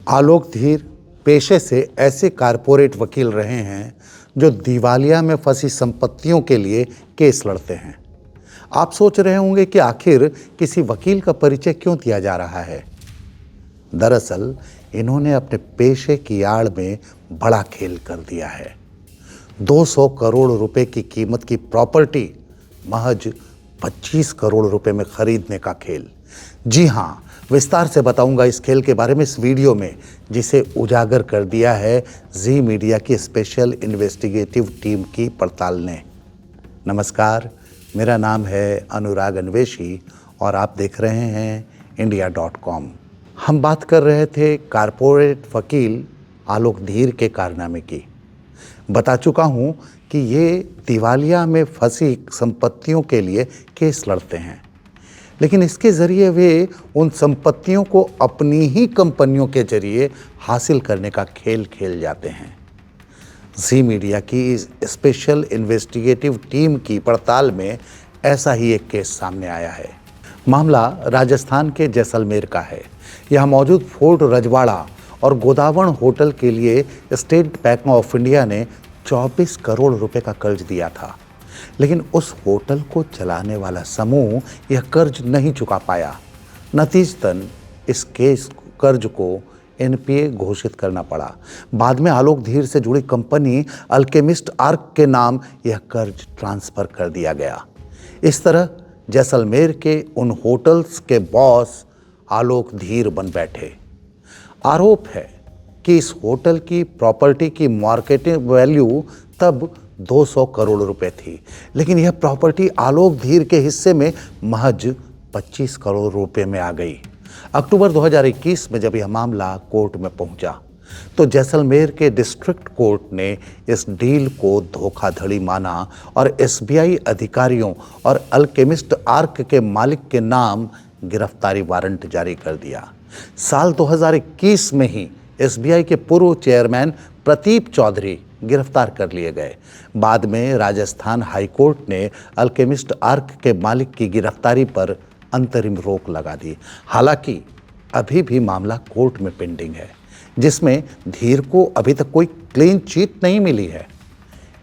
आलोक धीर पेशे से ऐसे कारपोरेट वकील रहे हैं जो दिवालिया में फंसी संपत्तियों के लिए केस लड़ते हैं। आप सोच रहे होंगे कि आखिर किसी वकील का परिचय क्यों दिया जा रहा है। दरअसल इन्होंने अपने पेशे की आड़ में बड़ा खेल कर दिया है। 200 करोड़ रुपए की कीमत की प्रॉपर्टी महज 25 करोड़ रुपए में खरीदने का खेल। जी हां, विस्तार से बताऊंगा इस खेल के बारे में इस वीडियो में, जिसे उजागर कर दिया है जी मीडिया की स्पेशल इन्वेस्टिगेटिव टीम की पड़ताल ने। नमस्कार, मेरा नाम है अनुराग अन्वेशी और आप देख रहे हैं India.com। हम बात कर रहे थे कारपोरेट वकील आलोक धीर के कारनामे की। बता चुका हूं कि ये दिवालिया में फंसी संपत्तियों के लिए केस लड़ते हैं, लेकिन इसके जरिए वे उन संपत्तियों को अपनी ही कंपनियों के जरिए हासिल करने का खेल खेल जाते हैं। जी मीडिया की इस स्पेशल इन्वेस्टिगेटिव टीम की पड़ताल में ऐसा ही एक केस सामने आया है। मामला राजस्थान के जैसलमेर का है। यहाँ मौजूद फोर्ट रजवाड़ा और गोदावण होटल के लिए स्टेट बैंक ऑफ इंडिया ने 24 करोड़ रुपए का कर्ज दिया था, लेकिन उस होटल को चलाने वाला समूह यह कर्ज नहीं चुका पाया। नतीजतन इस कर्ज को एनपीए घोषित करना पड़ा। बाद में आलोक धीर से जुड़ी कंपनी अल्केमिस्ट आर्क के नाम यह कर्ज ट्रांसफर कर दिया गया। इस तरह जैसलमेर के उन होटल्स के बॉस आलोक धीर बन बैठे। आरोप है कि इस होटल की प्रॉपर्टी की मार्केटिंग वैल्यू तब 200 करोड़ रुपए थी, लेकिन यह प्रॉपर्टी आलोक धीर के हिस्से में महज 25 करोड़ रुपए में आ गई। अक्टूबर 2021 में जब यह मामला कोर्ट में पहुंचा तो जैसलमेर के डिस्ट्रिक्ट कोर्ट ने इस डील को धोखाधड़ी माना और एसबीआई अधिकारियों और अल्केमिस्ट आर्क के मालिक के नाम गिरफ्तारी वारंट जारी कर दिया। साल 2021 में ही एसबीआई के पूर्व चेयरमैन प्रदीप चौधरी गिरफ्तार कर लिए गए। बाद में राजस्थान हाईकोर्ट ने अल्केमिस्ट आर्क के मालिक की गिरफ्तारी पर अंतरिम रोक लगा दी। हालांकि अभी भी मामला कोर्ट में पेंडिंग है, जिसमें धीर को अभी तक कोई क्लीन चिट नहीं मिली है।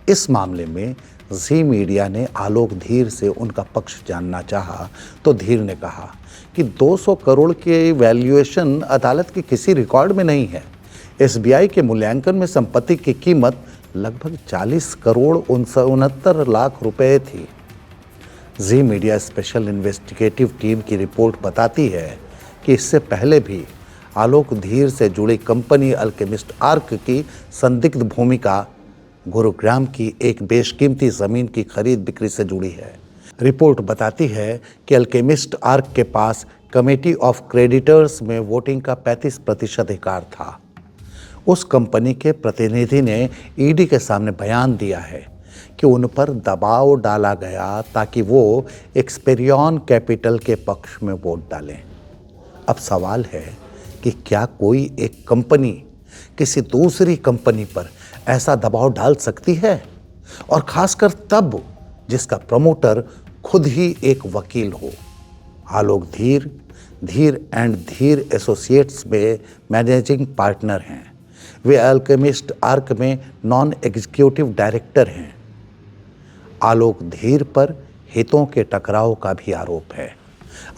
इस मामले में जी मीडिया ने आलोक धीर से उनका पक्ष जानना चाहा तो धीर ने कहा कि 200 करोड़ की वैल्यूएशन अदालत के किसी रिकॉर्ड में नहीं है। एसबीआई के मूल्यांकन में संपत्ति की कीमत लगभग 40 करोड़ 69 लाख रुपए थी। जी मीडिया स्पेशल इन्वेस्टिगेटिव टीम की रिपोर्ट बताती है कि इससे पहले भी आलोक धीर से जुड़ी कंपनी अल्केमिस्ट आर्क की संदिग्ध भूमिका गुरुग्राम की एक बेशकीमती ज़मीन की खरीद बिक्री से जुड़ी है। रिपोर्ट बताती है कि अल्केमिस्ट आर्क के पास कमेटी ऑफ क्रेडिटर्स में वोटिंग का 35% अधिकार था। उस कंपनी के प्रतिनिधि ने ईडी के सामने बयान दिया है कि उन पर दबाव डाला गया ताकि वो एक्सपेरियन कैपिटल के पक्ष में वोट डालें। अब सवाल है कि क्या कोई एक कंपनी किसी दूसरी कंपनी पर ऐसा दबाव डाल सकती है, और खासकर तब जिसका प्रमोटर खुद ही एक वकील हो। आलोक धीर एंड धीर एसोसिएट्स में मैनेजिंग पार्टनर हैं। वे अल्केमिस्ट आर्क में नॉन एग्जीक्यूटिव डायरेक्टर हैं। आलोक धीर पर हितों के टकराव का भी आरोप है।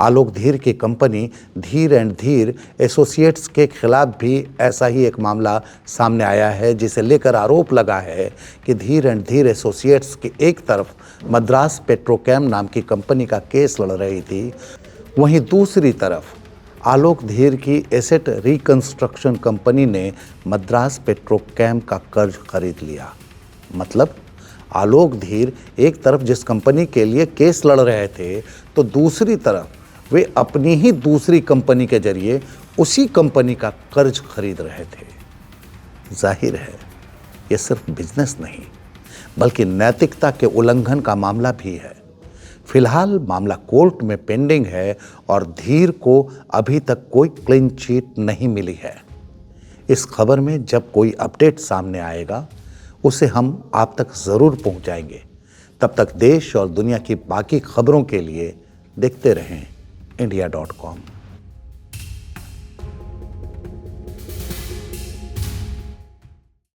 आलोक धीर की कंपनी धीर एंड धीर एसोसिएट्स के खिलाफ भी ऐसा ही एक मामला सामने आया है, जिसे लेकर आरोप लगा है कि धीर एंड धीर एसोसिएट्स की एक तरफ मद्रास पेट्रोकेम नाम की कंपनी का केस लड़ रही थी, वहीं दूसरी तरफ आलोक धीर की एसेट रिकंस्ट्रक्शन कंपनी ने मद्रास पेट्रोकेम का कर्ज खरीद लिया। मतलब आलोक धीर एक तरफ जिस कंपनी के लिए केस लड़ रहे थे, तो दूसरी तरफ वे अपनी ही दूसरी कंपनी के जरिए उसी कंपनी का कर्ज खरीद रहे थे। जाहिर है ये सिर्फ बिजनेस नहीं बल्कि नैतिकता के उल्लंघन का मामला भी है। फिलहाल मामला कोर्ट में पेंडिंग है और धीर को अभी तक कोई क्लीन चिट नहीं मिली है। इस खबर में जब कोई अपडेट सामने आएगा उसे हम आप तक ज़रूर पहुंचाएंगे। तब तक देश और दुनिया की बाकी खबरों के लिए देखते रहें India.com।